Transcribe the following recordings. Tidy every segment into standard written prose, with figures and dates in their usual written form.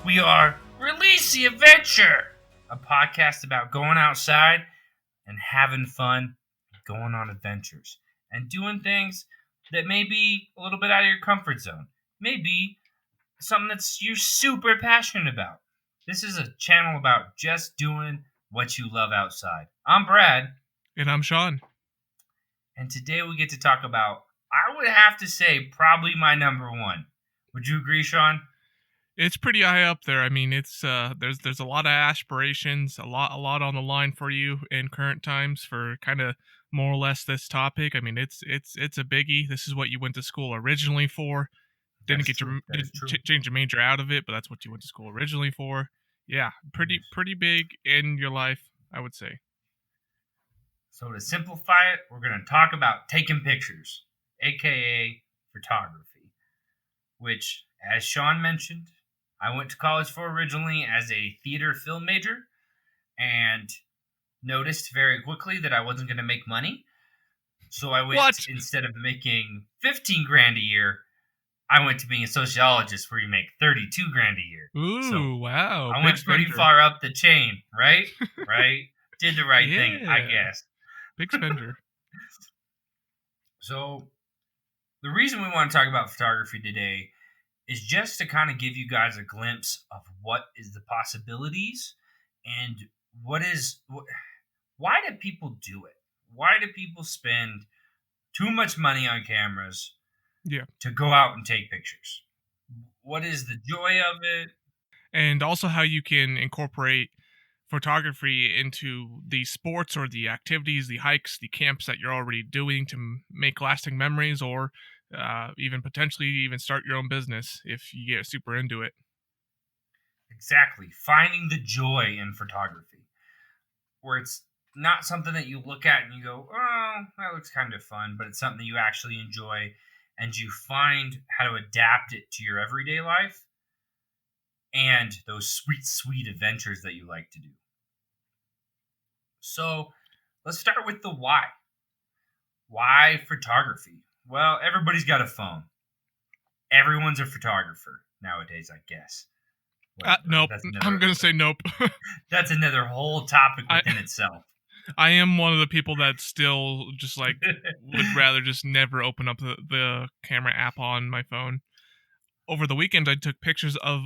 We are Release the Adventure, a podcast about going outside and having fun, going on adventures, and doing things that may be a little bit out of your comfort zone. Maybe something that's you're super passionate about. This is a channel about just doing what you love outside. I'm Brad. And I'm Sean. And today we get to talk about, I would have to say, probably my number one. Would you agree, Sean? It's pretty high up there. I mean, it's there's a lot of aspirations, a lot on the line for you in current times for kind of more or less this topic. I mean, it's a biggie. This is what you went to school originally for. Didn't get your change your major out of it, but that's what you went to school originally for. Yeah, pretty big in your life, I would say. So to simplify it, we're going to talk about taking pictures, aka photography, which, as Sean mentioned, I went to college for originally as a theater film major and noticed very quickly that I wasn't going to make money. So I went, instead of making 15 grand a year, I went to being a sociologist where you make 32 grand a year. Ooh, wow. I went pretty far up the chain, right? Right? Did the right thing, I guess. Big spender. So the reason we want to talk about photography today is just to kind of give you guys a glimpse of what is the possibilities and why do people do it? Why do people spend too much money on cameras to go out and take pictures? What is the joy of it? And also how you can incorporate photography into the sports or the activities, the hikes, the camps that you're already doing to make lasting memories, or even potentially even start your own business if you get super into it. Exactly. Finding the joy in photography, where it's not something that you look at and you go, oh, that looks kind of fun, but it's something that you actually enjoy and you find how to adapt it to your everyday life and those sweet, sweet adventures that you like to do. So let's start with the why. Why photography? Well, everybody's got a phone. Everyone's a photographer nowadays, I guess. Nope. I'm going to say nope. That's another whole topic within itself. I am one of the people that still just like would rather just never open up the camera app on my phone. Over the weekend, I took pictures of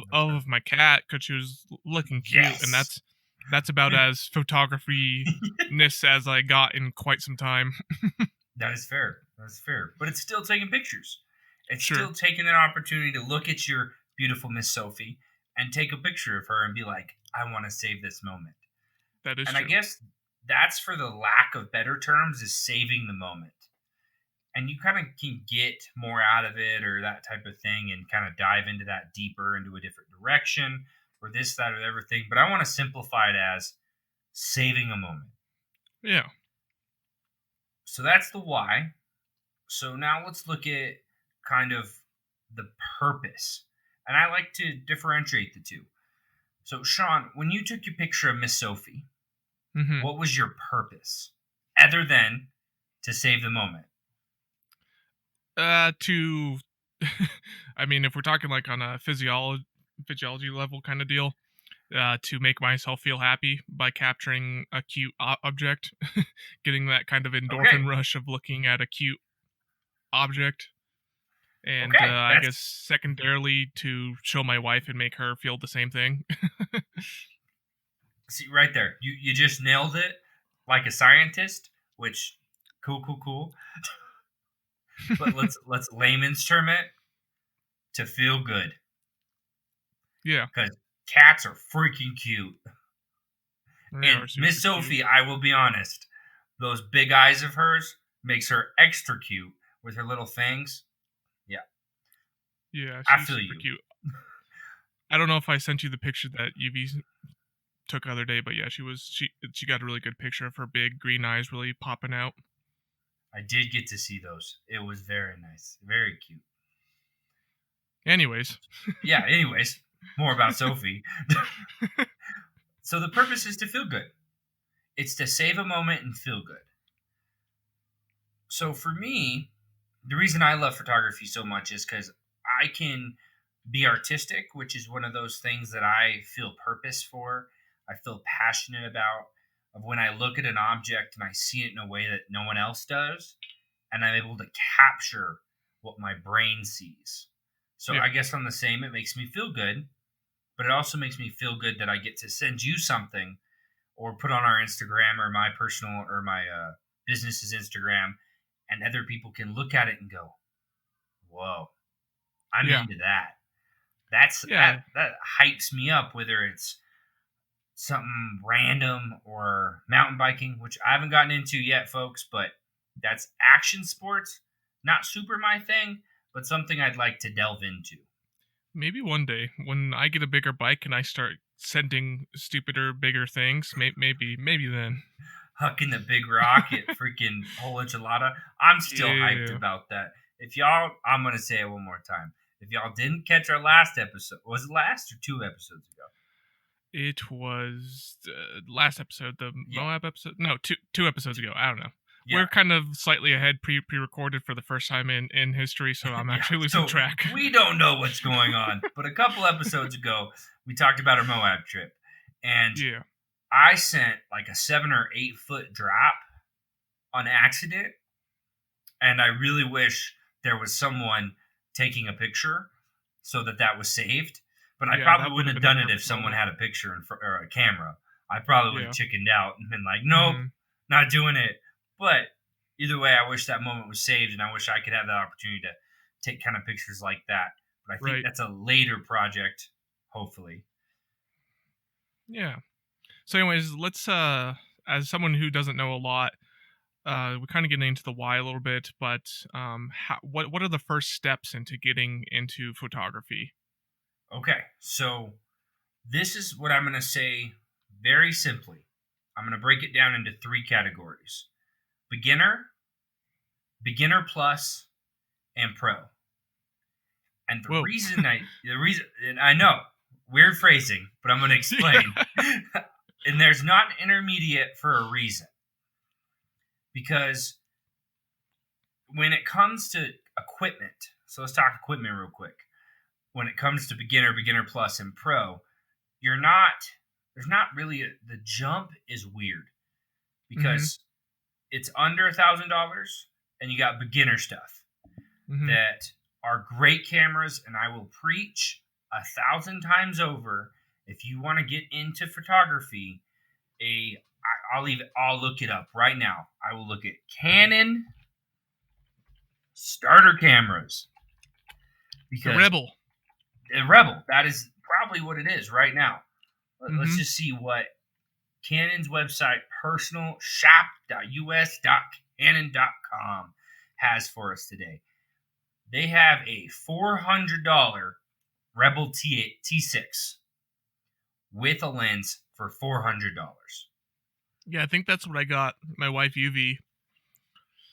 my cat because she was looking cute, and that's about as photography-ness as I got in quite some time. That is fair. That's fair. But it's still taking pictures. It's still taking an opportunity to look at your beautiful Miss Sophie and take a picture of her and be like, I want to save this moment. That is true. And I guess that's, for the lack of better terms, is saving the moment. And you kind of can get more out of it or that type of thing and kind of dive into that deeper into a different direction or this, that, or everything. But I want to simplify it as saving a moment. Yeah. So that's the why. So now let's look at kind of the purpose. And I like to differentiate the two. So, Sean, when you took your picture of Miss Sophie, what was your purpose other than to save the moment? I mean, if we're talking like on a physiology level kind of deal, to make myself feel happy by capturing a cute object, getting that kind of endorphin rush of looking at a cute object. And I guess secondarily to show my wife and make her feel the same thing. See, right there. You just nailed it like a scientist, which, cool. But let's layman's term it to feel good. Yeah. Because cats are freaking cute. And Miss Sophie, I will be honest, those big eyes of hers makes her extra cute with her little fangs. Yeah, I feel you. Cute. I don't know if I sent you the picture that UV took the other day, but yeah, she got a really good picture of her big green eyes really popping out. I did get to see those. It was very nice, very cute. Anyways, more about Sophie. So the purpose is to feel good. It's to save a moment and feel good. So for me, the reason I love photography so much is because I can be artistic, which is one of those things that I feel purpose for. I feel passionate about of when I look at an object and I see it in a way that no one else does, and I'm able to capture what my brain sees. So Yeah. I guess on the same, it makes me feel good, but it also makes me feel good that I get to send you something or put on our Instagram or my personal or my business's Instagram, and other people can look at it and go, "Whoa, I'm Yeah. into that." That's Yeah. that hypes me up, whether it's something random or mountain biking, which I haven't gotten into yet, folks, but that's action sports. Not super my thing, but something I'd like to delve into. Maybe one day when I get a bigger bike and I start sending stupider, bigger things, maybe then. Hucking the big rocket, freaking whole enchilada. I'm still hyped Yeah. about that. If y'all, I'm going to say it one more time. If y'all didn't catch our last episode, was it last or 2 episodes ago? It was last episode, the Yeah. Moab episode. No, two episodes ago. I don't know. Yeah. We're kind of slightly ahead, pre-recorded for the first time in history, so I'm Yeah. actually losing So track. we don't know what's going on. But a couple episodes ago, we talked about our Moab trip. And Yeah. I sent like a 7 or 8 foot drop on accident. And I really wish there was someone taking a picture so that was saved. But I Yeah, probably that would wouldn't have have been a done it if perfect someone moment. had a picture or a camera. I probably would have Yeah. chickened out and been like, nope, Mhm. not doing it. But either way, I wish that moment was saved, and I wish I could have that opportunity to take kind of pictures like that. But I think Right. that's a later project, hopefully. Yeah. So anyways, let's as someone who doesn't know a lot, we're kind of getting into the why a little bit, but what are the first steps into getting into photography? Okay, so this is what I'm going to say very simply. I'm going to break it down into 3 categories: beginner, beginner plus, and pro. And Whoa. the reason, and I know, weird phrasing, but I'm going to explain. Yeah. And there's not an intermediate for a reason. Because when it comes to equipment, so let's talk equipment real quick. When it comes to beginner, beginner plus, and pro, you're not, there's not really, the jump is weird Mhm. because it's under $1,000 and you got beginner stuff Mhm. that are great cameras. And I will preach 1,000 times over, if you want to get into photography, I'll look it up right now. I will look at Canon starter cameras The because Rebel. the Rebel, that is probably what it is right now. Let's Mhm. just see what Canon's website, personalshop.us.canon.com, has for us today. They have a $400 Rebel T6 with a lens for $400. Yeah, I think that's what I got. My wife UV.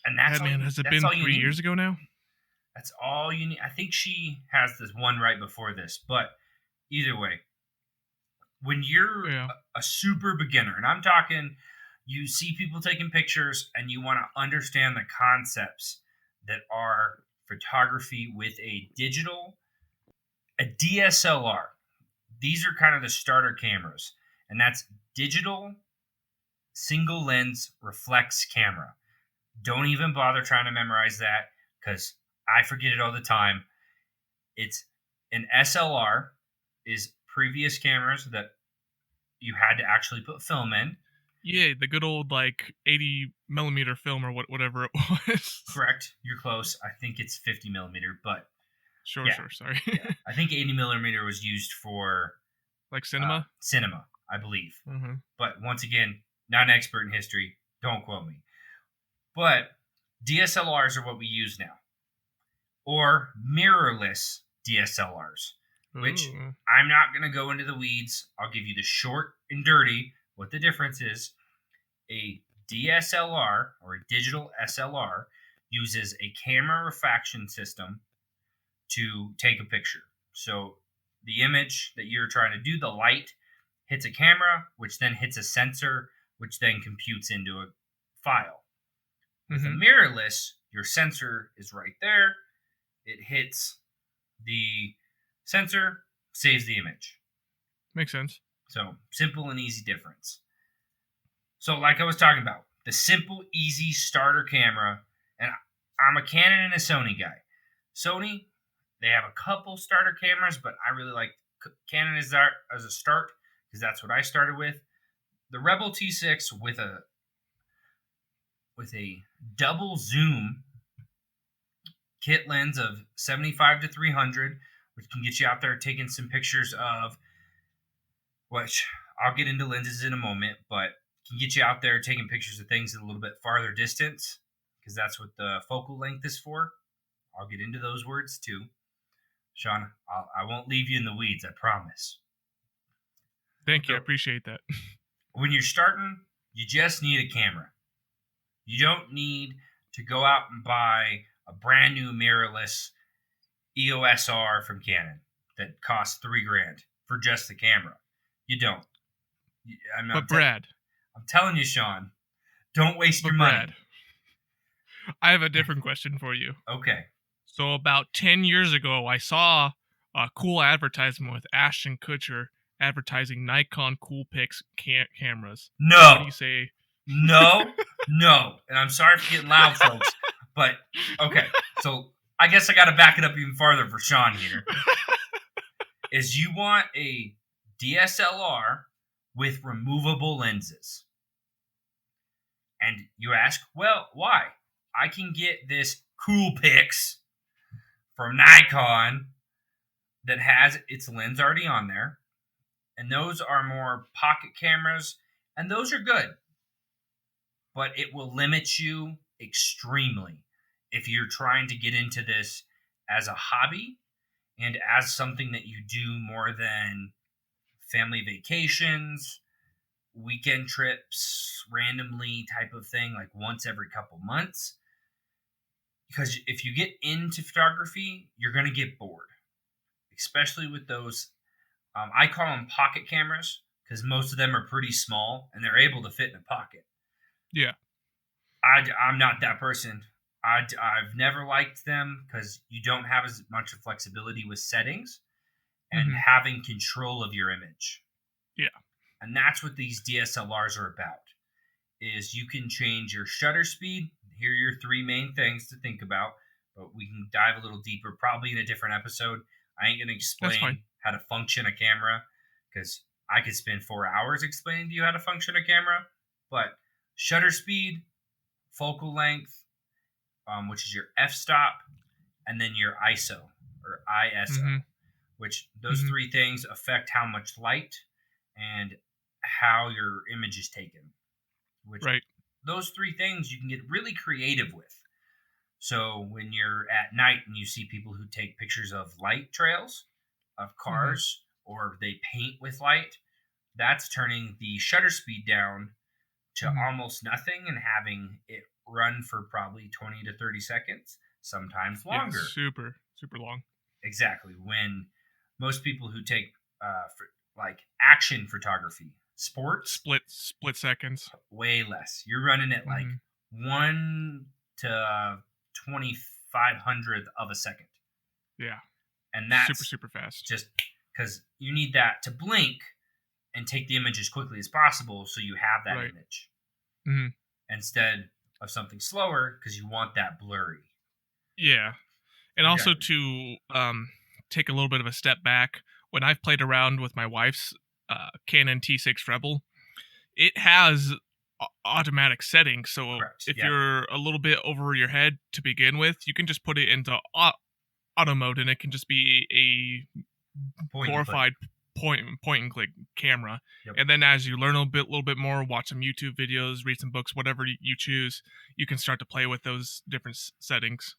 And Man, has it that's been all you 3 years need. ago now? That's all you need. I think she has this one right before this, but either way, when you're Yeah. a super beginner, and I'm talking, you see people taking pictures and you want to understand the concepts that are photography with a DSLR. These are kind of the starter cameras, and that's digital single lens reflex camera. Don't even bother trying to memorize that because I forget it all the time. It's an SLR, is previous cameras that you had to actually put film in. Yeah, the good old like 80 millimeter film or whatever it was. Correct. You're close. I think it's 50 millimeter, but Sure, yeah, sure. Sorry. yeah. I think 80 millimeter was used for Like cinema. cinema, I believe. Mm-hmm. But once again, not an expert in history. Don't quote me. But DSLRs are what we use now, or mirrorless DSLRs, which Ooh. I'm not going to go into the weeds. I'll give you the short and dirty what the difference is. A DSLR, or a digital SLR, uses a camera refraction system to take a picture. So the image that you're trying to do, the light hits a camera, which then hits a sensor, which then computes into a file. With a Mm-hmm. mirrorless, your sensor is right there. It hits the Sensor saves the image. Makes sense. So simple and easy difference. So like I was talking about, the simple, easy starter camera, and I'm a Canon and a Sony guy. Sony, they have a couple starter cameras, but I really like Canon as a start because that's what I started with. The Rebel T6 with a double zoom kit lens of 75 to 300, which can get you out there taking some pictures of, which I'll get into lenses in a moment, but can get you out there taking pictures of things at a little bit farther distance because that's what the focal length is for. I'll get into those words too. Sean, I won't leave you in the weeds, I promise. Thank you. I appreciate that. When you're starting, you just need a camera. You don't need to go out and buy a brand new mirrorless EOS R from Canon that costs $3,000 for just the camera. You don't. Brad, I'm telling you, Sean, don't waste your money. Brad, I have a different question for you. Okay. So about 10 years ago, I saw a cool advertisement with Ashton Kutcher advertising Nikon Coolpix cameras. No. What do you say? No. And I'm sorry for getting loud, folks, but okay. So I guess I got to back it up even farther for Sean here. Is you want a DSLR with removable lenses. And you ask, well, why? I can get this Coolpix from Nikon that has its lens already on there. And those are more pocket cameras. And those are good. But it will limit you extremely if you're trying to get into this as a hobby and as something that you do more than family vacations, weekend trips, randomly type of thing, like once every couple months. Because if you get into photography, you're going to get bored, especially with those. I call them pocket cameras because most of them are pretty small and they're able to fit in a pocket. Yeah. I'm not that person. I've never liked them because you don't have as much flexibility with settings and having control of your image. Yeah. And that's what these DSLRs are about, is you can change your shutter speed. Here are your three main things to think about, but we can dive a little deeper probably in a different episode. I ain't going to explain how to function a camera because I could spend 4 hours explaining to you how to function a camera, but shutter speed, focal length, which is your f-stop, and then your ISO or ISO, which those three things affect how much light and how your image is taken. Which those three things you can get really creative with. So when you're at night and you see people who take pictures of light trails of cars or they paint with light, that's turning the shutter speed down to almost nothing and having it run for probably 20 to 30 seconds, sometimes longer. Yeah, super long. Exactly. When most people who take like action photography, sports, split seconds, way less. You're running at like 1 to 2500th of a second. Yeah. And that's super fast. Just because you need that to blink and take the image as quickly as possible so you have that image. Instead of something slower because you want that blurry. Yeah. And also to take a little bit of a step back, when I've played around with my wife's Canon T6 Rebel, it has automatic settings. So if you're a little bit over your head to begin with, you can just put it into auto mode and it can just be a glorified point and click camera. And then as you learn a little bit more, watch some YouTube videos, read some books, whatever you choose, you can start to play with those different settings.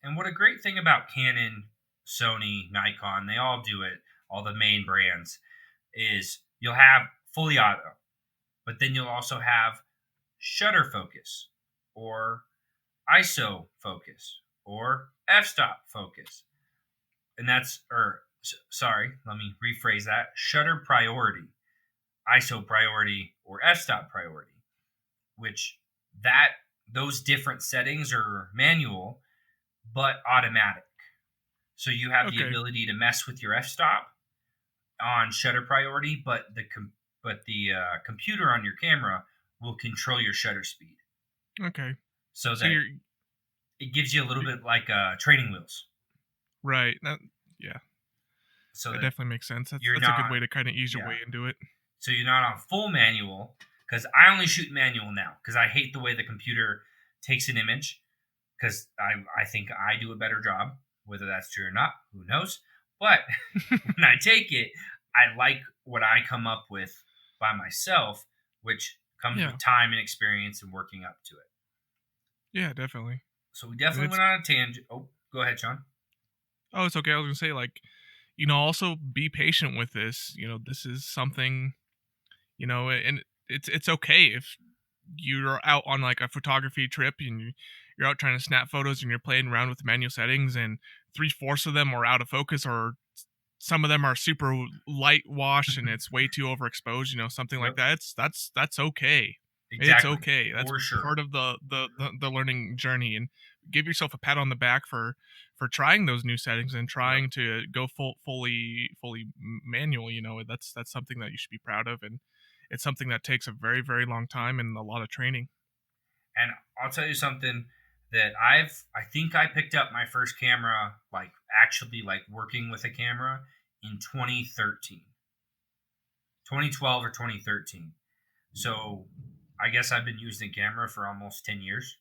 And what a great thing about Canon, Sony, Nikon, they all do it, all the main brands, is you'll have fully auto, but then you'll also have shutter focus or ISO focus or f-stop focus. And that's, let me rephrase that, shutter priority, ISO priority, or f-stop priority, which those different settings are manual, but automatic. So you have the Okay. ability to mess with your f-stop on shutter priority, but the computer on your camera will control your shutter speed, Okay. so So that you're it gives you a little y- bit like training wheels, right. Yeah, so that that definitely makes sense. That's you're that's a good not way to kind of ease your yeah, way into it. so you're not on full manual. Because I only shoot manual now because I hate the way the computer takes an image, because I think I do a better job. Whether that's true or not, who knows? But when I take it, I like what I come up with by myself, which comes Yeah. with time and experience and working up to it. Yeah, definitely. So we And definitely it's went on a tangent. Oh, go ahead, Sean. oh, it's okay. I was gonna say, like, also be patient with this. This is something, and it's okay if you're out on like a photography trip and you're out trying to snap photos and you're playing around with manual settings and three-fourths of them are out of focus, or some of them are super light wash and it's way too overexposed, something like Yep, that. That's okay. It's exactly, okay. That's for sure. part of the learning journey. And give yourself a pat on the back for trying those new settings and Yep. trying to go fully manual. That's something that you should be proud of, and it's something that takes a very, very long time and a lot of training. And I'll tell you something that I think I picked up my first camera, like actually like working with a camera, in 2013, 2012 or 2013. So I guess I've been using the camera for almost 10 years,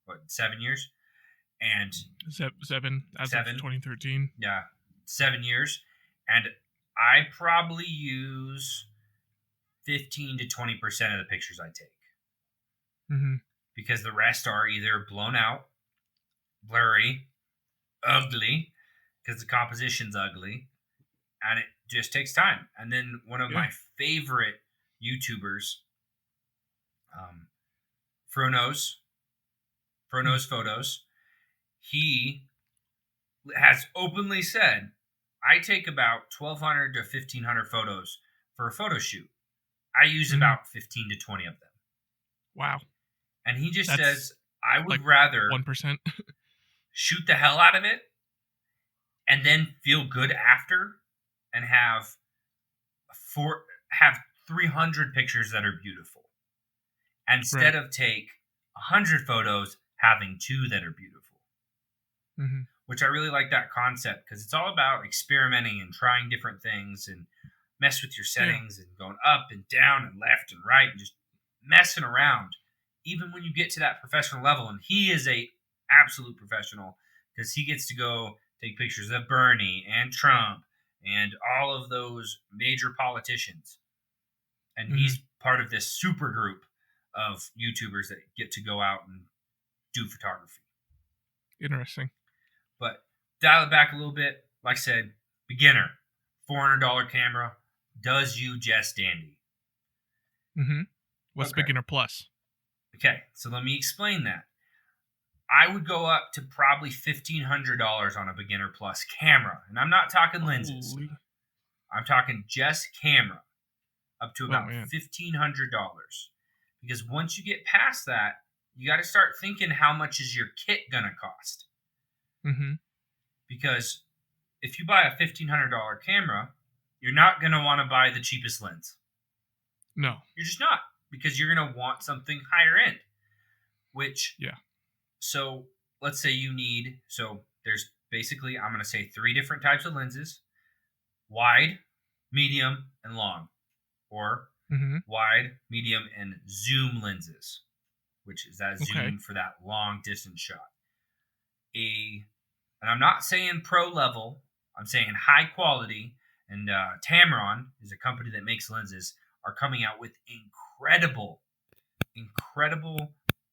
what, 7 years? And Seven as of seven, 2013. yeah, 7 years. And I probably use 15 to 20% of the pictures I take, Mm-hmm. because the rest are either blown out, blurry, ugly, because the composition's ugly, and it just takes time. And then one of Yeah. my favorite YouTubers, um, Fronos, Mm. Fronos Photos, he has openly said, I take about 1,200 to 1,500 photos for a photo shoot. I use Mm-hmm. about 15 to 20 of them. Wow. And he just That's says, I like would rather 1%. shoot the hell out of it and then feel good after, and four have 300 pictures that are beautiful, instead Right. of take 100 photos having two that are beautiful. Mm-hmm. Which I really like that concept, because it's all about experimenting and trying different things and mess with your Yeah. settings and going up and down and left and right and just messing around. Even when you get to that professional level, and he is a absolute professional, because he gets to go take pictures of Bernie and Trump and all of those major politicians, and Mm-hmm. he's part of this super group of YouTubers that get to go out and do photography. Interesting. But dial it back a little bit. Like I said, beginner, $400 camera does you just dandy. Mm-hmm. What's Okay. beginner plus? Okay. So let me explain that. I would go up to probably $1,500 on a beginner plus camera. And I'm not talking lenses, Holy. I'm talking just camera, up to Oh about man. $1,500. Because once you get past that, you got to start thinking, how much is your kit going to cost? Mm-hmm. Because if you buy a $1,500 camera, you're not going to want to buy the cheapest lens. No. You're just not, because you're going to want something higher end. Which, Yeah. so let's say you need, so there's basically, I'm going to say 3 different types of lenses: wide, medium, and long. Or Mm-hmm. wide, medium, and zoom lenses, which is that Okay. zoom for that long distance shot. And I'm not saying pro level, I'm saying high quality. And Tamron is a company that makes lenses, are coming out with incredible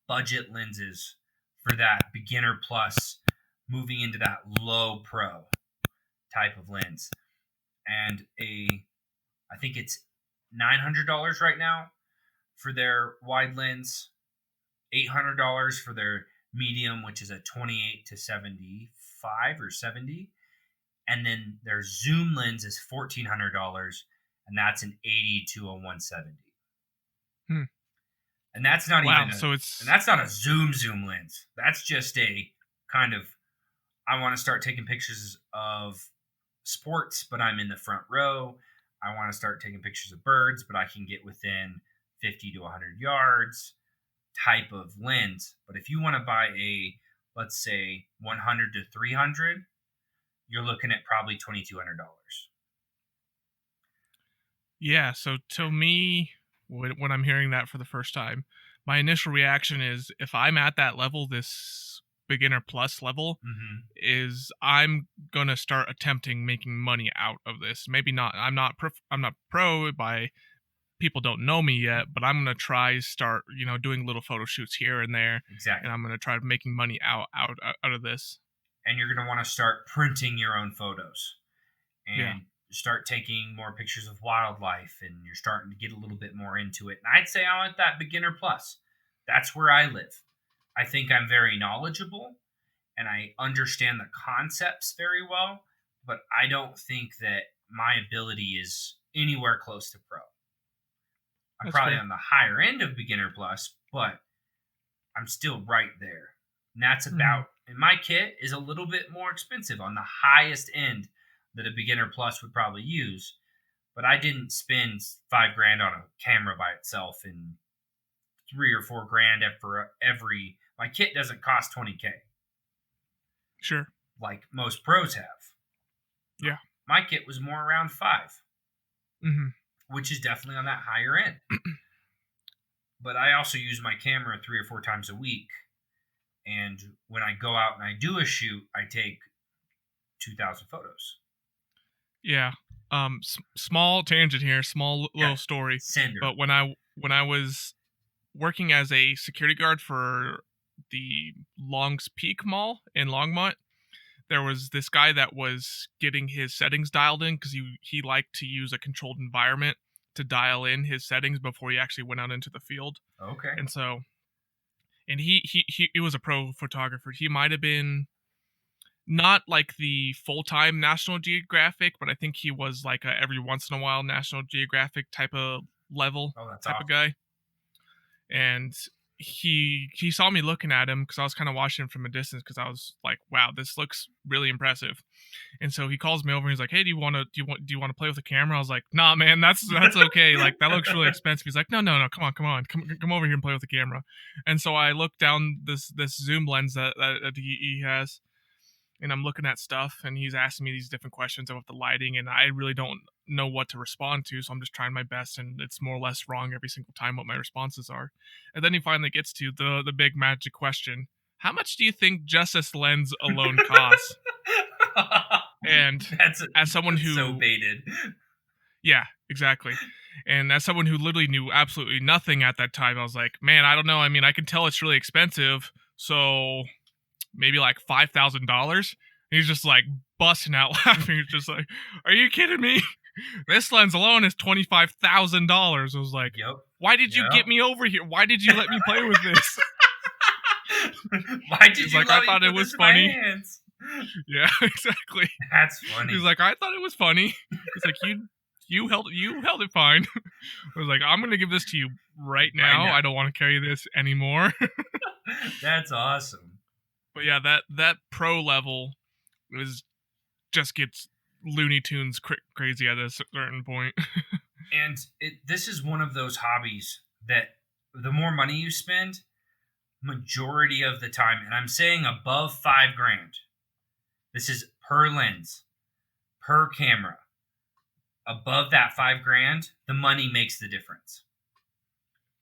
budget lenses for that beginner plus, moving into that low pro type of lens. And I think it's $900 right now for their wide lens, $800 for their medium, which is a 28 to 75 or 70, and then their zoom lens is $1,400, and that's an 80 to a 170. Hmm. And that's not Wow. even So and it's that's not a zoom lens. That's just a kind of, I want to start taking pictures of sports, but I'm in the front row. I want to start taking pictures of birds, but I can get within 50 to 100 yards type of lens. But if you want to buy a, let's say, 100 to 300, you're looking at probably $2,200. Yeah, so to me, when I'm hearing that for the first time, my initial reaction is if I'm at that level, this beginner plus level, is I'm gonna start attempting making money out of this. Maybe not. I'm not pro by people don't know me yet, but I'm gonna start doing little photo shoots here and there, Exactly. and I'm gonna try making money out of this. And you're gonna want to start printing your own photos, and Yeah. start taking more pictures of wildlife, and you're starting to get a little bit more into it. And I'd say I'm at that beginner plus. That's where I live. I think I'm very knowledgeable and I understand the concepts very well, but I don't think that my ability is anywhere close to pro. I'm That's probably fair. on the higher end of beginner plus, but I'm still right there. And that's about, and my kit is a little bit more expensive on the highest end that a beginner plus would probably use. But I didn't spend $5,000 on a camera by itself and 3 or 4 grand for every. My kit doesn't cost $20K Sure. like most pros have. Yeah. My kit was more around 5, Mm-hmm. which is definitely on that higher end. But I also use my camera 3 or 4 times a week. And when I go out and I do a shoot, I take 2,000 photos. Yeah. Small tangent here, small little story. Sender. But when I was working as a security guard for the Long's Peak Mall in Longmont, there was this guy that was getting his settings dialed in because he liked to use a controlled environment to dial in his settings before he actually went out into the field. Okay. And so, and he was a pro photographer. He might have been not like the full-time National Geographic, but I think he was like a every once in a while National Geographic type of level type of guy. And he saw me looking at him because I was kind of watching him from a distance because I was like, wow, this looks really impressive. And so he calls me over and he's like, hey, do you want to play with the camera? I was like, nah, man, that's okay. Like, that looks really expensive. He's like, no, come on, come over here and play with the camera. And so I looked down this zoom lens that he has, and I'm looking at stuff, and he's asking me these different questions about the lighting, and I really don't know what to respond to, so I'm just trying my best, and it's more or less wrong every single time what my responses are. And then he finally gets to the big magic question: how much do you think just this lens alone costs? And as someone who so baited. Yeah, exactly. And as someone who literally knew absolutely nothing at that time, I was like, man, I don't know. I mean, I can tell it's really expensive, so maybe like $5,000. He's just like busting out laughing. He's just like, are you kidding me? This lens alone is $25,000. I was like, yep. Why did you get me over here? Why did you let me play with this? Why did He's you like, let I thought me it put was this in my funny. hands? Yeah, exactly. That's funny. He's like, I thought it was funny. He's like, you held it fine. I was like, I'm gonna give this to you right now. I don't want to carry this anymore. That's awesome. But yeah, that pro level just gets Looney Tunes crazy at a certain point. And this is one of those hobbies that the more money you spend, majority of the time, and I'm saying above $5,000. This is per lens, per camera. Above that $5,000, the money makes the difference.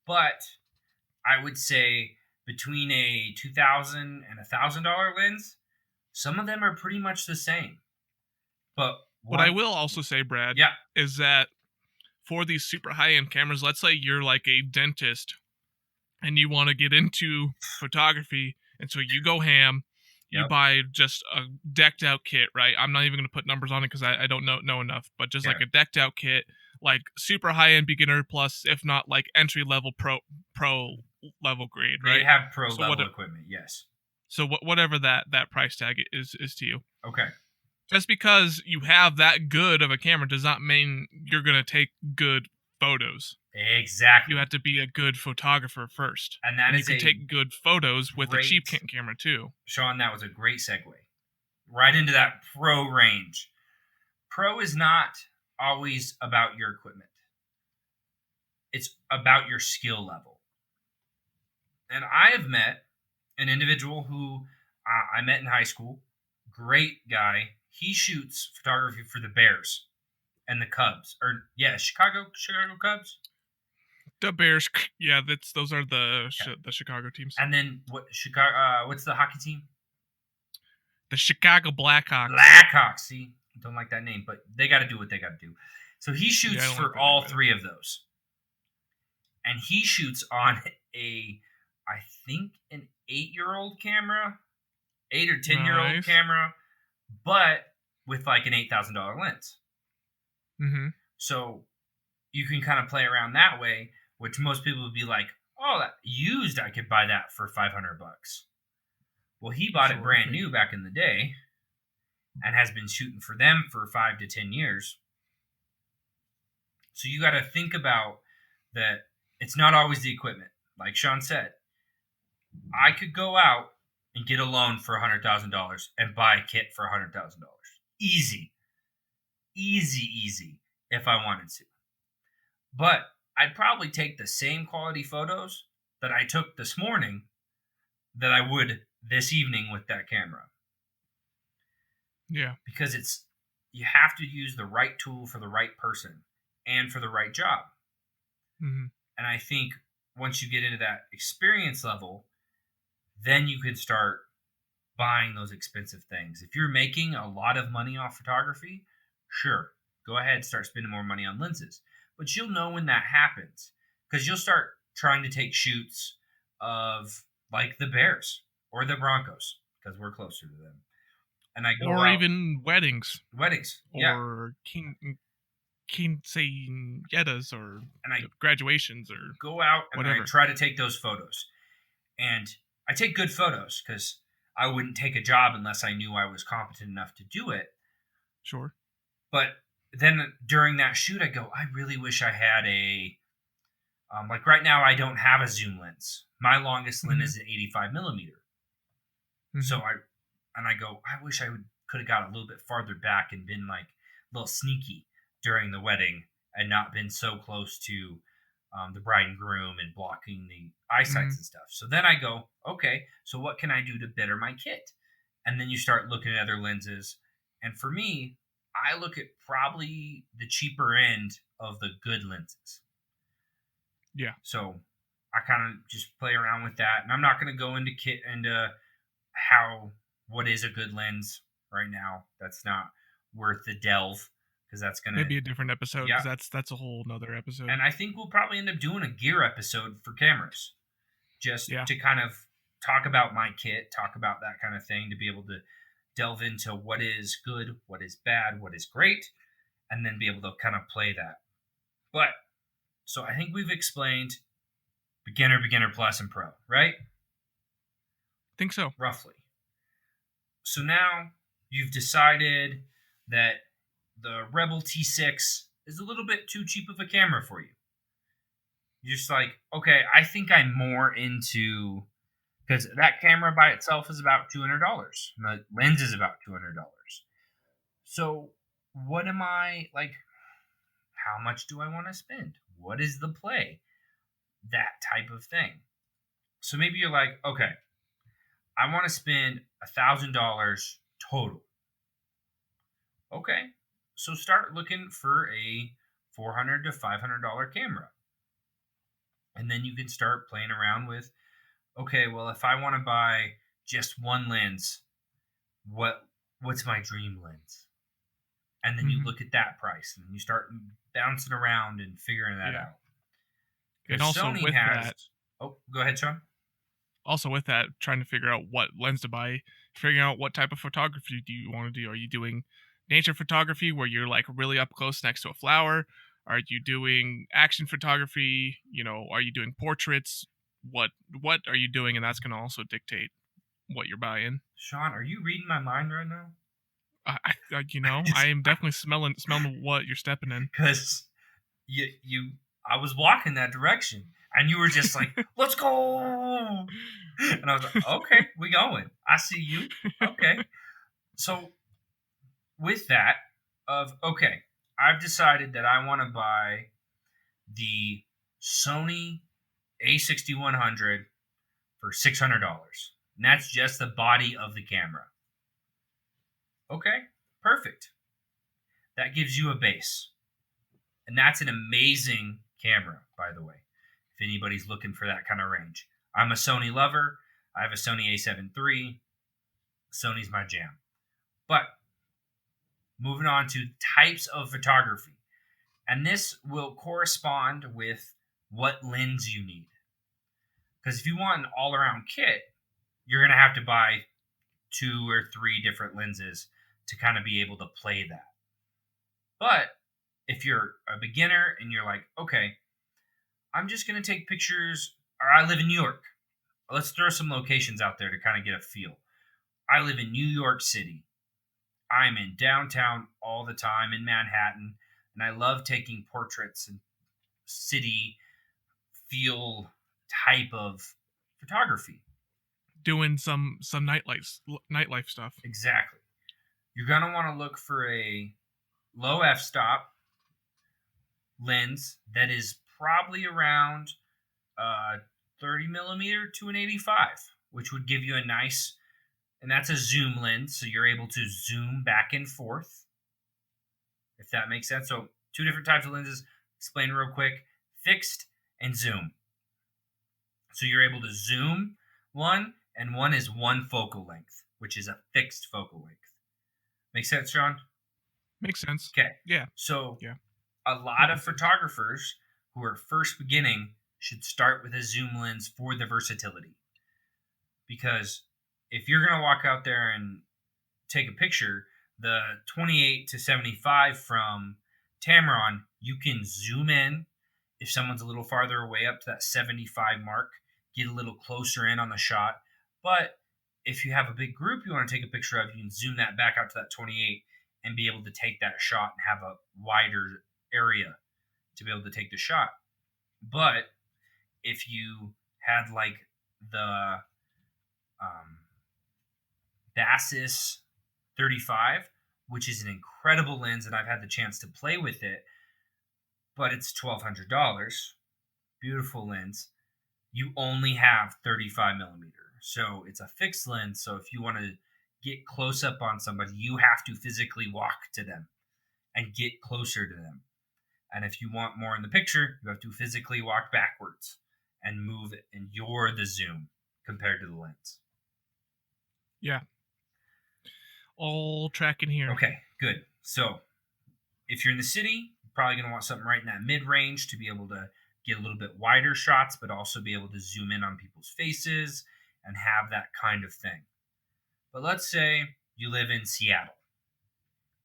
But I would say between a $2,000 and $1,000 lens, some of them are pretty much the same. But what I will also say, Brad, is that for these super high-end cameras, let's say you're like a dentist and you want to get into photography, and so you go ham, you buy just a decked out kit, right? I'm not even going to put numbers on it because I don't know enough, but just like a decked out kit, like super high-end beginner plus, if not like entry-level pro level grade, right? They have pro level equipment, yes. So whatever that price tag is to you. Okay. Just because you have that good of a camera does not mean you're going to take good photos. Exactly. You have to be a good photographer first. And that is you can take good photos with a cheap camera too. Sean, that was a great segue. right into that pro range. Pro is not always about your equipment. It's about your skill level. And I have met an individual who I met in high school. Great guy. He shoots photography for the Bears and the Cubs. Or yeah, Chicago Cubs. The Bears, yeah, those are the Okay. the Chicago teams. And then what's the hockey team? The Chicago Blackhawks. Blackhawks. See, don't like that name, but they got to do what they got to do. So he shoots I don't for like that all name either. three of those, and he shoots on I think an 8-year-old camera, 8 or 10-year-old Nice. camera, but with like an $8,000 lens. Mm-hmm. So you can kind of play around that way, which most people would be like, "Oh, that used, I could buy that for $500." Well, he bought it brand new back in the day, and has been shooting for them for 5 to 10 years. So you got to think about that. It's not always the equipment. Like Sean said, I could go out and get a loan for $100,000 and buy a kit for $100,000. Easy. Easy if I wanted to. But I'd probably take the same quality photos that I took this morning that I would this evening with that camera. Yeah. Because you have to use the right tool for the right person and for the right job. Mm-hmm. And I think once you get into that experience level, then you can start buying those expensive things. If you're making a lot of money off photography, sure, go ahead, start spending more money on lenses. But you'll know when that happens, because you'll start trying to take shoots of like the Bears or the Broncos, because we're closer to them. And I go or out, even weddings, yeah, or quinceañeras, or and I graduations, or go out and whatever. I try to take those photos. And I take good photos because I wouldn't take a job unless I knew I was competent enough to do it. Sure. But then during that shoot, I go, I really wish I had like right now, I don't have a zoom lens. My longest lens is an 85 millimeter. Mm-hmm. So I go, I wish I could have got a little bit farther back and been like a little sneaky during the wedding and not been so close to the bride and groom and blocking the eyesights and stuff. So then I go, okay, so what can I do to better my kit? And then you start looking at other lenses. And for me, I look at probably the cheaper end of the good lenses. Yeah. So I kind of just play around with that. And I'm not going to go into what is a good lens right now. That's not worth the delve, because that's going to maybe a different episode. Yeah. That's a whole nother episode. And I think we'll probably end up doing a gear episode for cameras, just to kind of talk about my kit, talk about that kind of thing, to be able to delve into what is good, what is bad, what is great, and then be able to kind of play that. But so I think we've explained beginner, plus, and pro, right? Think so. Roughly. So now you've decided that the Rebel T6 is a little bit too cheap of a camera for you. You're just like, okay, I think I'm more into, because that camera by itself is about $200. The lens is about $200. So what am I like? How much do I want to spend? What is the play? That type of thing. So maybe you're like, okay, I want to spend $1,000 total. Okay, so start looking for a $400 to $500 camera. And then you can start playing around with, okay, well, if I want to buy just one lens, what's my dream lens? And then you look at that price, and you start bouncing around and figuring that out. And also Sony with that, oh, go ahead, Sean. Also with that, trying to figure out what lens to buy, figuring out what type of photography do you want to do. Are you doing nature photography where you're like really up close next to a flower? Are you doing action photography? Are you doing portraits? What are you doing? And that's going to also dictate what you're buying. Sean, are you reading my mind right now? I am definitely smelling what you're stepping in. Because I was walking that direction, and you were just like, "Let's go!" And I was like, "Okay, we going. I see you. Okay." So with that, I've decided that I want to buy the Sony A6100 for $600. And that's just the body of the camera. Okay, perfect. That gives you a base. And that's an amazing camera, by the way, if anybody's looking for that kind of range. I'm a Sony lover. I have a Sony A7 III. Sony's my jam. But moving on to types of photography. And this will correspond with what lens you need. Because if you want an all-around kit, you're going to have to buy 2 or 3 different lenses to kind of be able to play that. But if you're a beginner and you're like, okay, I'm just going to take pictures, or I live in New York. Let's throw some locations out there to kind of get a feel. I live in New York City. I'm in downtown all the time in Manhattan, and I love taking portraits and city feel type of photography. Doing some nightlife stuff. Exactly. You're going to want to look for a low f-stop lens that is probably around 30 millimeter to an 85, which would give you a nice, and that's a zoom lens, so you're able to zoom back and forth, if that makes sense. So 2 different types of lenses. Explain real quick: fixed and zoom. So you're able to zoom one, and one is one focal length, which is a fixed focal length. Make sense, Sean? Makes sense. Okay. Yeah. So Yeah. a lot of photographers who are first beginning should start with a zoom lens for the versatility. Because if you're going to walk out there and take a picture, the 28 to 75 from Tamron, you can zoom in if someone's a little farther away up to that 75 mark, get a little closer in on the shot. But if you have a big group you want to take a picture of, you can zoom that back out to that 28 and be able to take that shot and have a wider area to be able to take the shot. But if you had like the Basis 35, which is an incredible lens, and I've had the chance to play with it, but it's $1,200. Beautiful lens. You only have 35 millimeter. So it's a fixed lens. So if you want to get close up on somebody, you have to physically walk to them and get closer to them. And if you want more in the picture, you have to physically walk backwards and move it, and you're the zoom compared to the lens. Yeah. All tracking here. Okay, good. So if you're in the city, you're probably going to want something right in that mid-range to be able to get a little bit wider shots, but also be able to zoom in on people's faces and have that kind of thing. But let's say you live in Seattle.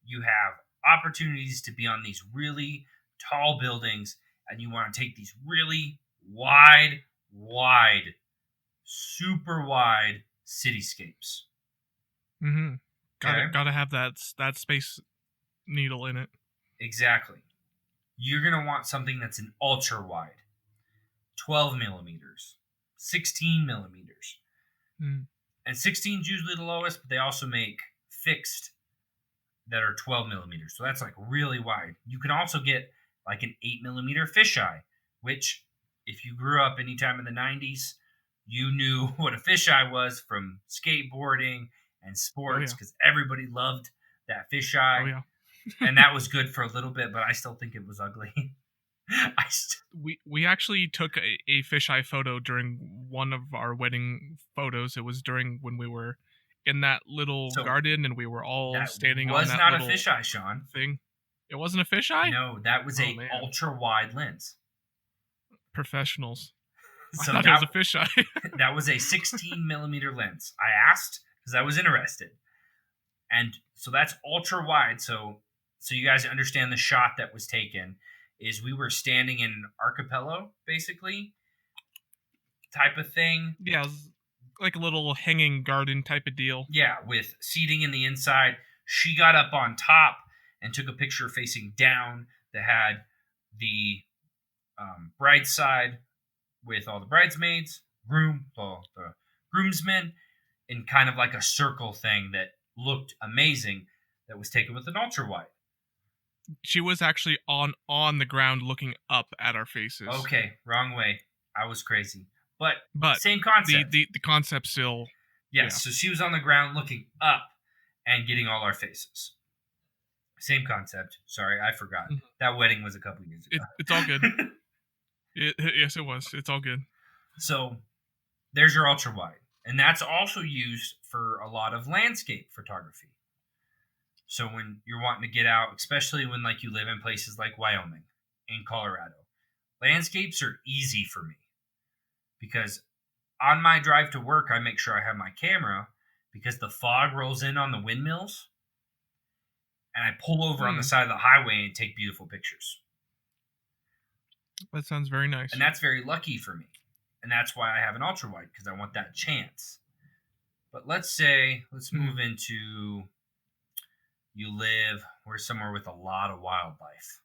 You have opportunities to be on these really tall buildings, and you want to take these really wide, super wide cityscapes. Mm-hmm. Okay? Gotta have that space needle in it. Exactly. You're going to want something that's an ultra wide, 12 millimeters, 16 millimeters. Mm. And 16 is usually the lowest, but they also make fixed that are 12 millimeters. So that's like really wide. You can also get like an 8 millimeter fisheye, which if you grew up anytime in the 90s, you knew what a fisheye was from skateboarding and sports, because everybody loved that fisheye. Oh, yeah. And that was good for a little bit, but I still think it was ugly. We actually took a fisheye photo during one of our wedding photos. It was during when we were in that little garden and we were all standing on that little... little... That was not a fisheye, Sean. Thing. It wasn't a fisheye? No, that was a ultra wide lens. Professionals. So I thought it was a fisheye. That was a 16 millimeter lens. I asked because I was interested. And so that's ultra wide. So you guys understand the shot that was taken is we were standing in an archipelago, basically, type of thing. Yeah, it was like a little hanging garden type of deal. Yeah, with seating in the inside. She got up on top and took a picture facing down that had the bride side with all the bridesmaids, the groomsmen, in kind of like a circle thing that looked amazing that was taken with an ultra wide. She was actually on the ground looking up at our faces. Okay, wrong way. I was crazy. But But same the concept. concept still. Yes, Yeah. so she was on the ground looking up and getting all our faces. Same concept. Sorry, I forgot. Mhm. That wedding was a couple years ago. It's all good. Yes, it was. It's all good. So there's your ultra wide. And that's also used for a lot of landscape photography. So when you're wanting to get out, especially when like you live in places like Wyoming and Colorado, landscapes are easy for me because on my drive to work, I make sure I have my camera because the fog rolls in on the windmills and I pull over on the side of the highway and take beautiful pictures. That sounds very nice. And that's very lucky for me. And that's why I have an ultra wide because I want that chance. But let's move into you live we're somewhere with a lot of wildlife.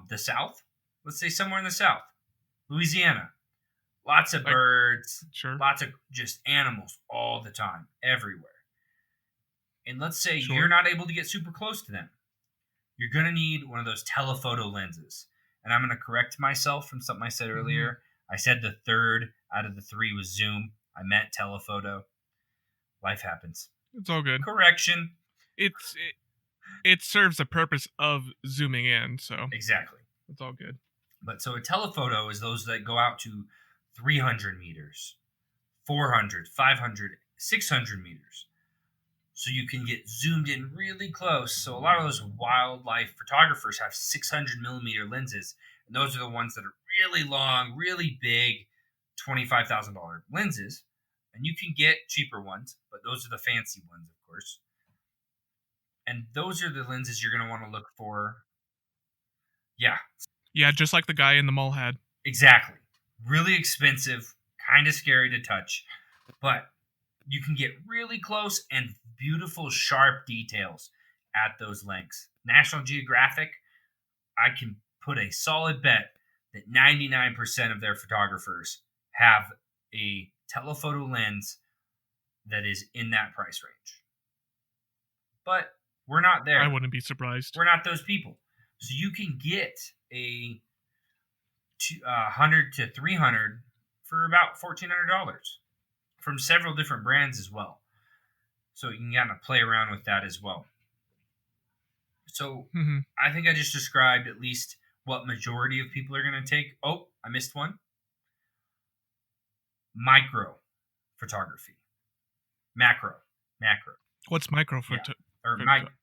The South, let's say somewhere in the South, Louisiana, lots of birds, sure, lots of just animals all the time, everywhere. And let's say you're not able to get super close to them. You're going to need one of those telephoto lenses. And I'm going to correct myself from something I said earlier. I said the third out of the three was zoom. I meant telephoto. Life happens. It's all good. Correction. It serves the purpose of zooming in, so exactly. It's all good. But so a telephoto is those that go out to 300 meters, 400, 500, 600 meters. So you can get zoomed in really close. So a lot of those wildlife photographers have 600 millimeter lenses. And those are the ones that are really long, really big, $25,000 lenses. And you can get cheaper ones, but those are the fancy ones, of course. And those are the lenses you're going to want to look for. Yeah. Yeah, just like the guy in the mall had. Exactly. Really expensive, kind of scary to touch, but you can get really close and beautiful, sharp details at those lengths. National Geographic, I can put a solid bet that 99% of their photographers have a telephoto lens that is in that price range. But we're not there. I wouldn't be surprised. We're not those people. So you can get a 100 to 300 for about $1,400 from several different brands as well. So you can kind of play around with that as well. So I think I just described at least what majority of people are going to take. Oh, I missed one. Micro photography. Macro. What's micro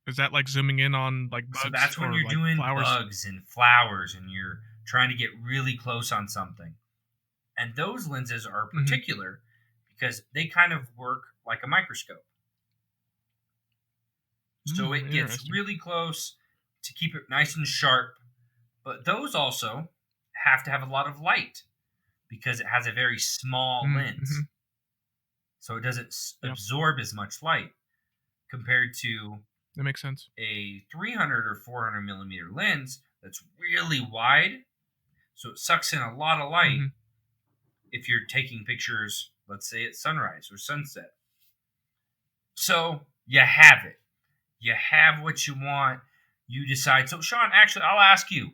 is that like zooming in on like bugs? So that's when you're like doing flowers? Bugs and flowers and you're trying to get really close on something. And those lenses are particular because they kind of work like a microscope. So it gets really close to keep it nice and sharp. But those also have to have a lot of light because it has a very small lens. So it doesn't absorb as much light compared to that makes sense. A 300 or 400 millimeter lens that's really wide. So it sucks in a lot of light if you're taking pictures, let's say at sunrise or sunset. So you have it. You have what you want. You decide. So, Sean, actually, I'll ask you,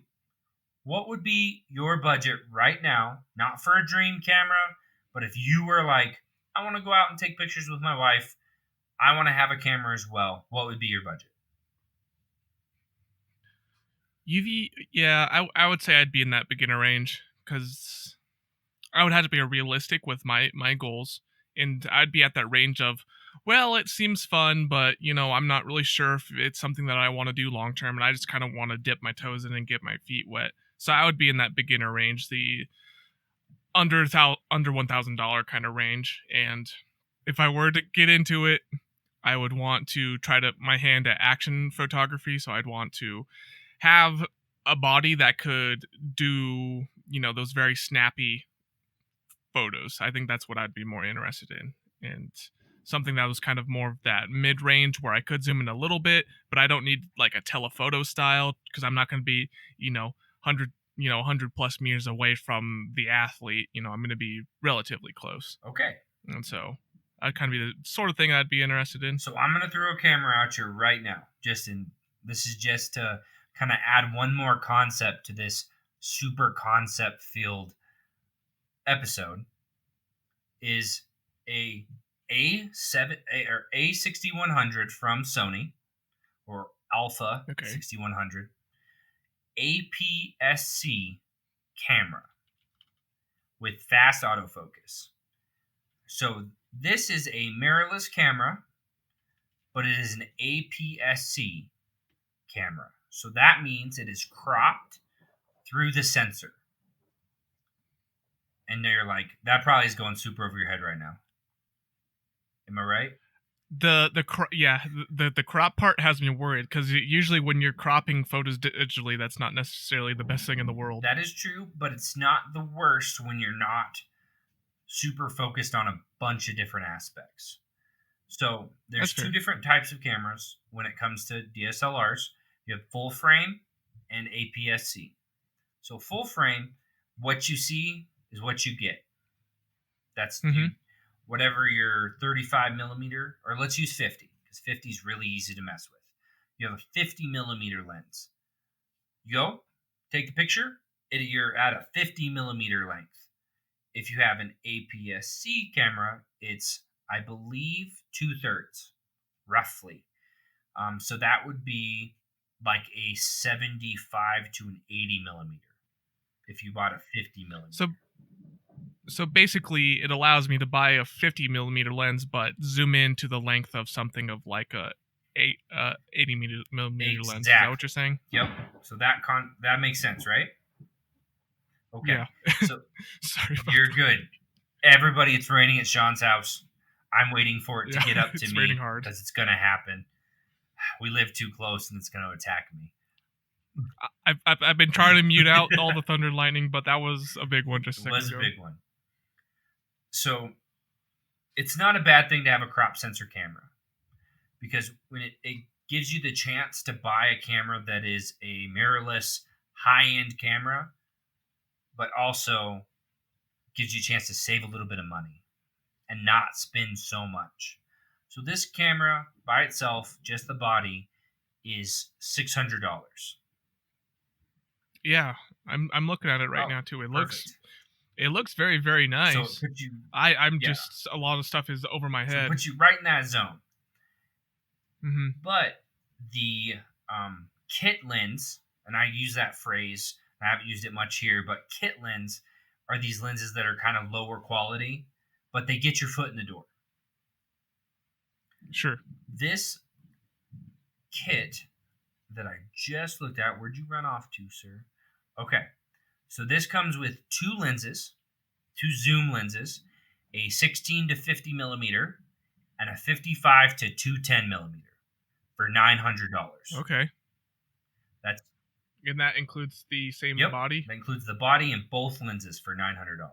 what would be your budget right now? Not for a dream camera, but if you were like, I want to go out and take pictures with my wife, I want to have a camera as well, what would be your budget? Yeah, I would say I'd be in that beginner range because I would have to be realistic with my goals, and I'd be at that range of, well, it seems fun, but I'm not really sure if it's something that I want to do long term, and I just kind of want to dip my toes in and get my feet wet. So I would be in that beginner range, the under $1,000 kind of range, and if I were to get into it, I would want to try my hand at action photography. So I'd want to have a body that could do, those very snappy photos. I think that's what I'd be more interested in. And something that was kind of more of that mid-range where I could zoom in a little bit, but I don't need like a telephoto style because I'm not going to be, 100 plus meters away from the athlete. I'm going to be relatively close. Okay. And so I'd kind of be the sort of thing I'd be interested in. So I'm gonna throw a camera out here right now. This is just to kind of add one more concept to this super concept filled episode. Is a A6100 from Sony, or Alpha Okay. 6100 APS-C camera with fast autofocus. So this is a mirrorless camera, but it is an APS-C camera. So that means it is cropped through the sensor. And you're like, that probably is going super over your head right now. Am I right? The crop part has me worried, because usually when you're cropping photos digitally, that's not necessarily the best thing in the world. That is true, but it's not the worst when you're not super focused on a bunch of different aspects. So there's two different types of cameras when it comes to DSLRs. You have full frame and APS-C. So full frame, what you see is what you get. That's whatever your 35 millimeter, or let's use 50, because 50 is really easy to mess with. You have a 50 millimeter lens. You go, take the picture, you're at a 50 millimeter length. If you have an APS-C camera, it's, I believe, 2/3, roughly. So that would be like a 75 to an 80 millimeter if you bought a 50 millimeter. So basically, it allows me to buy a 50 millimeter lens, but zoom in to the length of something of like a 80 millimeter lens. Is that what you're saying? Yep. So that makes sense, right? Okay. Yeah. So sorry. You're good. Everybody, it's raining at Sean's house. I'm waiting for it to get up to it's me raining hard because it's gonna happen. We live too close, and it's gonna attack me. I've been trying to mute out all the thunder and lightning, but that was a big one just a second ago. It was a big one. So it's not a bad thing to have a crop sensor camera, because when it gives you the chance to buy a camera that is a mirrorless high-end camera, but also gives you a chance to save a little bit of money and not spend so much. So this camera by itself, just the body, is $600. Yeah, I'm looking at it right now too. It looks very, very nice. So it puts you, just a lot of stuff is over my head. So it puts you right in that zone. Mm-hmm. But the kit lens, and I use that phrase, I haven't used it much here, but kit lens are these lenses that are kind of lower quality, but they get your foot in the door. Sure. This kit that I just looked at, where'd you run off to, sir? Okay. So this comes with two zoom lenses, a 16 to 50 millimeter, and a 55 to 210 millimeter for $900. Okay. And that includes the same body? That includes the body and both lenses for $900.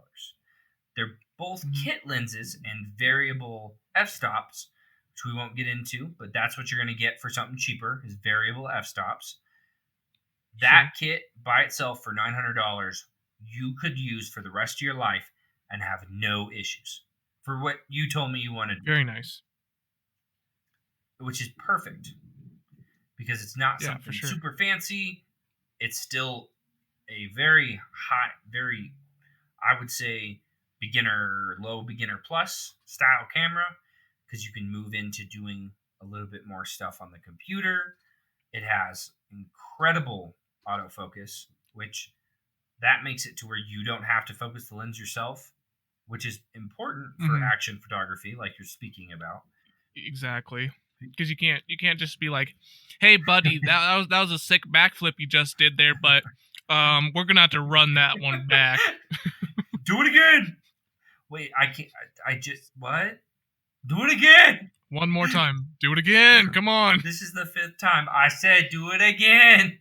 They're both kit lenses and variable f-stops, which we won't get into, but that's what you're going to get for something cheaper, is variable f-stops. That kit by itself for $900, you could use for the rest of your life and have no issues. For what you told me you wanted. Very nice. Which is perfect, because it's not something super fancy. It's still a very high, I would say, low beginner plus style camera, because you can move into doing a little bit more stuff on the computer. It has incredible autofocus, which that makes it to where you don't have to focus the lens yourself, which is important for action photography, like you're speaking about. Exactly. Because you can't just be like, "Hey, buddy, that was a sick backflip you just did there, but we're gonna have to run that one back." Do it again. Wait, I can't. I just what? Do it again. One more time. Do it again. Come on. This is the 5th time. I said, do it again.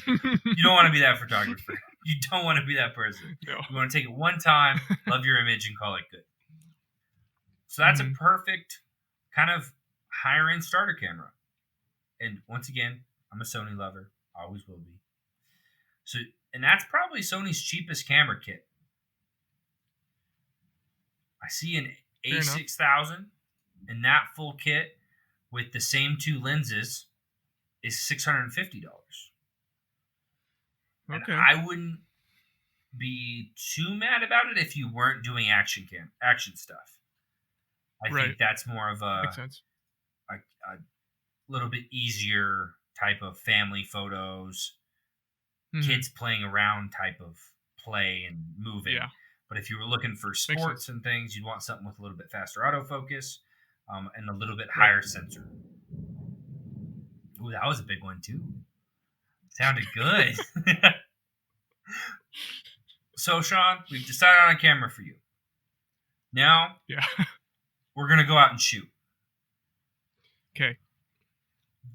You don't want to be that photographer. You don't want to be that person. No. You want to take it one time, love your image, and call it good. So that's a perfect kind of higher end starter camera. And once again, I'm a Sony lover. Always will be. So, and that's probably Sony's cheapest camera kit. I see an Fair enough. A6000, and that full kit with the same 2 lenses is $650. And Okay. I wouldn't be too mad about it if you weren't doing action stuff. I Right. think that's more of Makes sense. a little bit easier type of family photos, Mhm. kids playing around type of play and moving. Yeah. But if you were looking for Makes sports sense. and things, you'd want something with a little bit faster autofocus, and a little bit Right. higher sensor. Ooh, that was a big one too. Sounded good. So, Sean, we've decided on a camera for you. Now Yeah. we're gonna go out and shoot. Okay.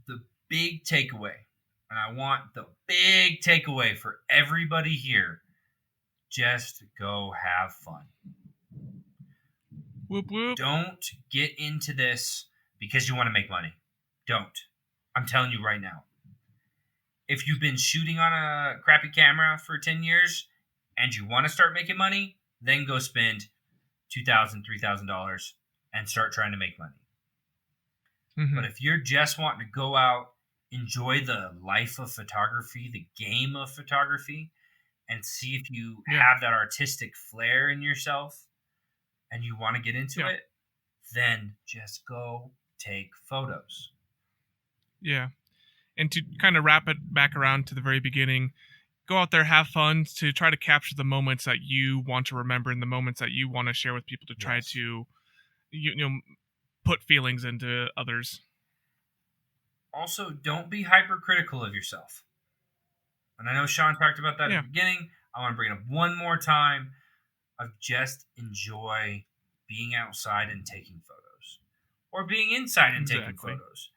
The big takeaway, and I want the big takeaway for everybody here: just go have fun. Whoop whoop. Don't get into this because you want to make money. Don't. I'm telling you right now. If you've been shooting on a crappy camera for 10 years and you want to start making money, then go spend $2,000, $3,000 and start trying to make money. But Mhm. if you're just wanting to go out, enjoy the life of photography, the game of photography, and see if you Yeah. have that artistic flair in yourself and you want to get into Yeah. it, then just go take photos. Yeah. And to kind of wrap it back around to the very beginning, go out there, have fun to try to capture the moments that you want to remember and the moments that you want to share with people to try Yes. to you know put feelings into others. Also, don't be hypercritical of yourself. And I know Sean talked about that at Yeah. the beginning. I want to bring it up one more time of just enjoy being outside and taking photos or being inside and taking Exactly. photos.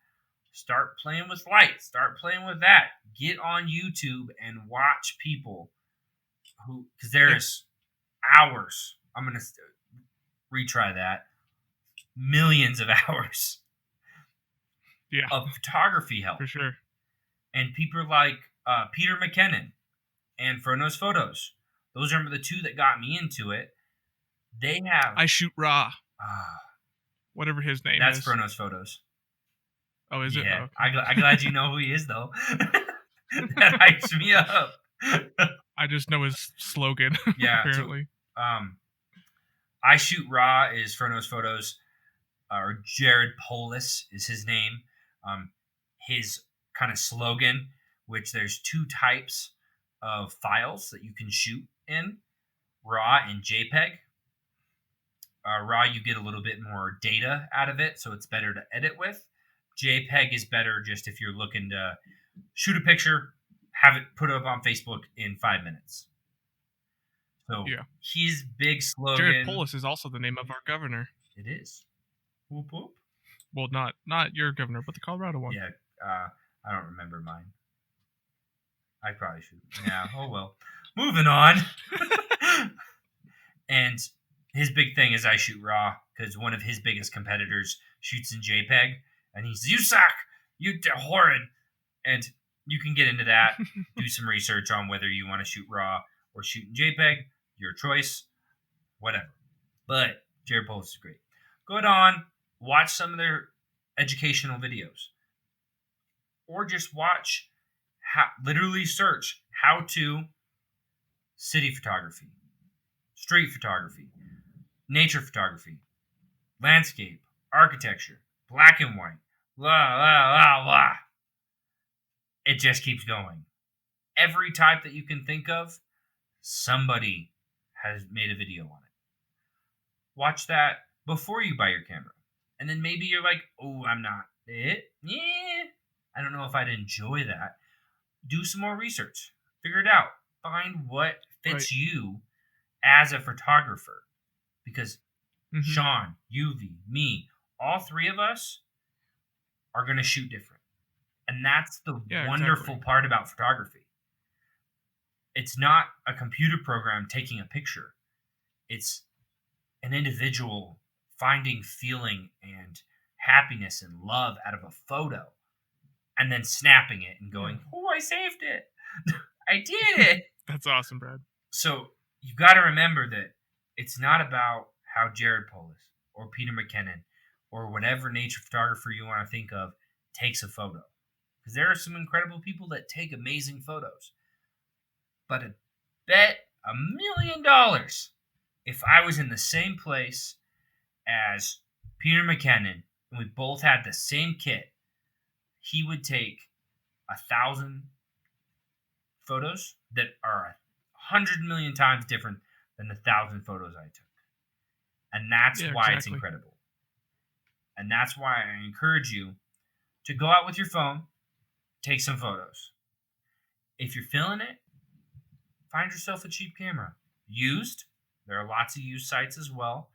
Start playing with light. Start playing with that. Get on YouTube and watch people who, because Yeah. there's hours. I'm going to retry that. Millions of hours Yeah. of photography help. For sure. And people like Peter McKinnon and Frono's Photos. Those are the 2 that got me into it. They have. I shoot raw. Ah, Whatever his name that's is. Frono's Photos. Oh, is it? Yeah, Oh, okay. I'm glad you know who he is, though. That hypes me up. I just know his slogan. Yeah, so Apparently. I Shoot Raw is Frono's Photos, or Jared Polis is his name. His kind of slogan, which there's 2 types of files that you can shoot in, RAW and JPEG. RAW, you get a little bit more data out of it, so it's better to edit with. JPEG is better just if you're looking to shoot a picture, have it put up on Facebook in 5 minutes. So Yeah. his big slogan. Jared Polis is also the name of our governor. It is. Whoop whoop. Well, not your governor, but the Colorado one. Yeah, I don't remember mine. I probably should. Yeah, oh well. Moving on. And his big thing is I Shoot Raw because one of his biggest competitors shoots in JPEG, and he says, "You suck, you horrid." And you can get into that, do some research on whether you want to shoot RAW or shoot in JPEG, your choice, whatever. But Jared Polis is great. Go on, watch some of their educational videos, or just watch. Literally search how to city photography, street photography, nature photography, landscape, architecture, black and white, blah, blah, blah, blah. It just keeps going. Every type that you can think of, somebody has made a video on it. Watch that before you buy your camera. And then maybe you're like, oh, I'm not it. Yeah. I don't know if I'd enjoy that. Do some more research. Figure it out. Find what fits you as a photographer. Because Sean, UV, me, all 3 of us are going to shoot different. And that's the wonderful part about photography. It's not a computer program taking a picture. It's an individual finding feeling and happiness and love out of a photo and then snapping it and going, oh, I saved it. I did it. That's awesome, Brad. So you got to remember that it's not about how Jared Polis, or Peter McKinnon or whatever nature photographer you want to think of takes a photo. Because there are some incredible people that take amazing photos. But I bet $1 million if I was in the same place as Peter McKinnon and we both had the same kit, he would take 1,000 photos that are 100 million times different than the 1,000 photos I took. And that's why it's incredible. And that's why I encourage you to go out with your phone, take some photos. If you're feeling it, find yourself a cheap camera. Used. There are lots of used sites as well.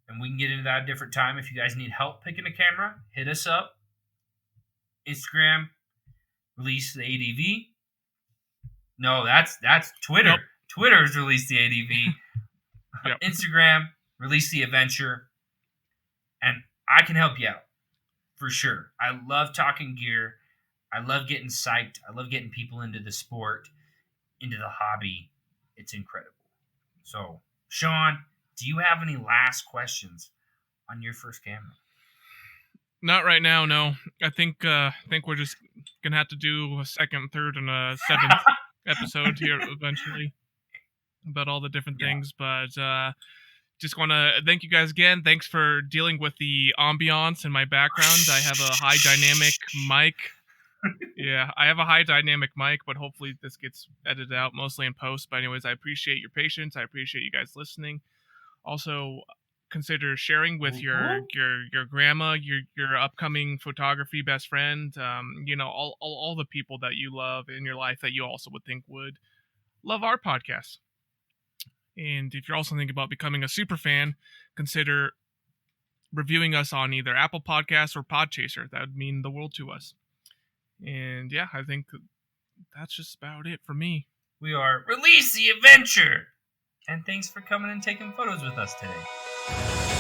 And we can get into that at a different time. If you guys need help picking a camera, hit us up. Instagram, release the ADV. No, that's Twitter. Nope. Twitter's released the ADV. Yep. Instagram, release the adventure. And I can help you out. For sure. I love talking gear. I love getting psyched. I love getting people into the sport, into the hobby. It's incredible. So, Sean, do you have any last questions on your first camera? Not right now, no. I think we're just gonna have to do a second, third, and a seventh episode here eventually about all the different things. But just want to thank you guys again. Thanks for dealing with the ambiance in my background. I have a high dynamic mic. Yeah, I have a high dynamic mic, but hopefully this gets edited out mostly in post. But anyways, I appreciate your patience. I appreciate you guys listening. Also, consider sharing with your grandma, your upcoming photography best friend, all the people that you love in your life that you also would think would love our podcast. And if you're also thinking about becoming a super fan, consider reviewing us on either Apple Podcasts or Podchaser. That would mean the world to us. And yeah, I think that's just about it for me. We are Release the Adventure! And thanks for coming and taking photos with us today.